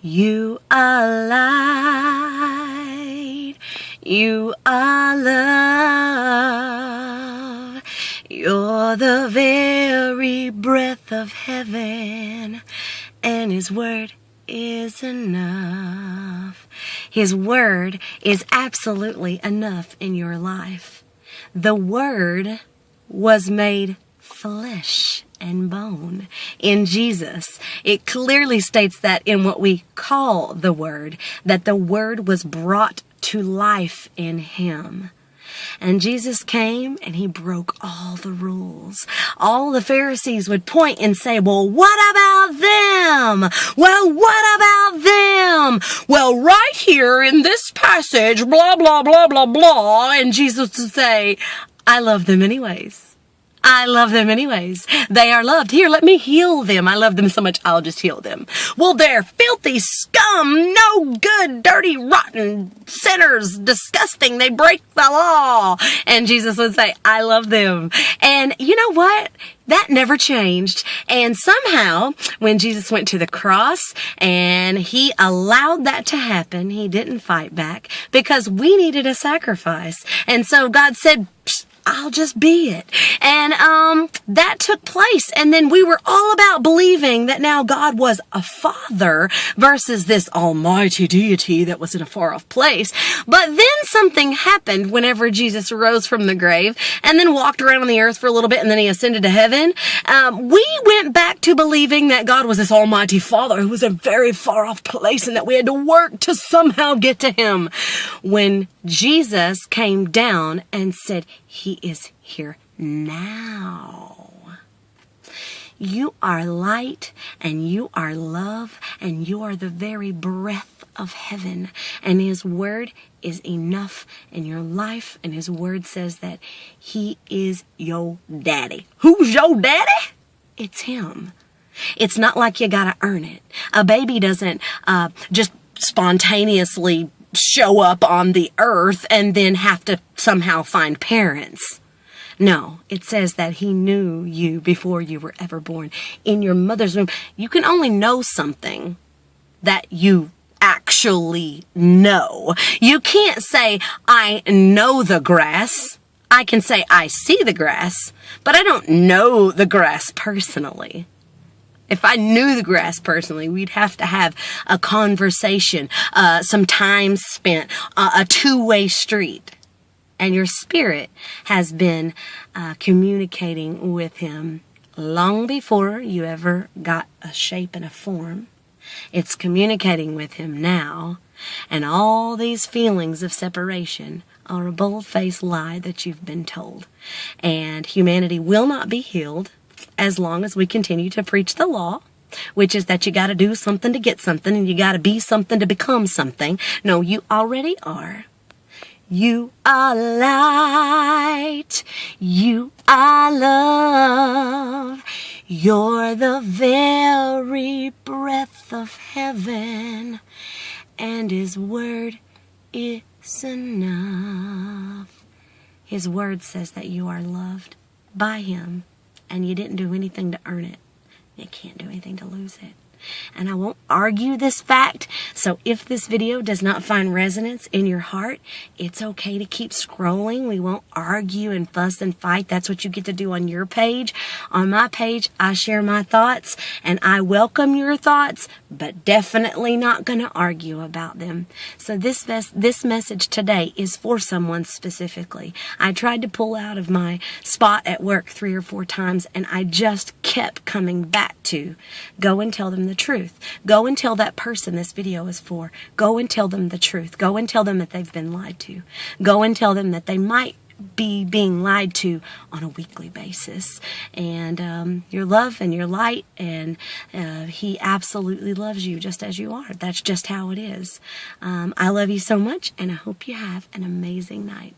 You are light. You are love. You're the very breath of heaven, and His word is enough. His word is absolutely enough in your life. The word was made flesh and bone in Jesus. It clearly states that in what we call the word, that the word was brought to life in Him. And Jesus came and He broke all the rules. All the Pharisees would point and say, well, what about them? Well, what about them? Well, right here in this passage, blah, blah, blah, blah, blah. And Jesus would say, I love them anyways. I love them anyways. They are loved. Here, let me heal them. I love them so much, I'll just heal them. Well, they're filthy scum, no good, dirty, rotten sinners, disgusting. They break the law. And Jesus would say, I love them. And you know what? That never changed. And somehow, when Jesus went to the cross and He allowed that to happen, He didn't fight back because we needed a sacrifice. And so God said, I'll just be it. And that took place. And then we were all about believing that now God was a father versus this almighty deity that was in a far off place. But then something happened whenever Jesus rose from the grave and then walked around on the earth for a little bit and then He ascended to heaven. We went back to believing that God was this almighty father who was in a very far off place and that we had to work to somehow get to Him. When Jesus came down and said, He is here now. You are light and you are love and you are the very breath of heaven. And His word is enough in your life. And His word says that He is your daddy. Who's your daddy? It's Him. It's not like you gotta earn it. A baby doesn't just spontaneously show up on the earth and then have to somehow find parents. No, it says that He knew you before you were ever born. In your mother's womb, you can only know something that you actually know. You can't say, I know the grass. I can say, I see the grass, but I don't know the grass personally. If I knew the grass personally, we'd have to have a conversation, some time spent, a two-way street. And your spirit has been communicating with Him long before you ever got a shape and a form. It's communicating with Him now. And all these feelings of separation are a bold-faced lie that you've been told. And humanity will not be healed as long as we continue to preach the law, which is that you got to do something to get something and you got to be something to become something. No, you already are. You are light. You are love. You're the very breath of heaven. And His word is enough. His word says that you are loved by Him. And you didn't do anything to earn it. You can't do anything to lose it. And I won't argue this fact. So if this video does not find resonance in your heart, it's okay to keep scrolling. We won't argue and fuss and fight. That's what you get to do on your page. On my page, I share my thoughts and I welcome your thoughts, but definitely not going to argue about them. So this message today is for someone specifically. I tried to pull out of my spot at work 3 or 4 times and I just kept coming back to go and tell them the truth. Go and tell that person this video is for. Go and tell them the truth. Go and tell them that they've been lied to. Go and tell them that they might be being lied to on a weekly basis. And your love and your light, and He absolutely loves you just as you are. That's just how it is. I love you so much, and I hope you have an amazing night.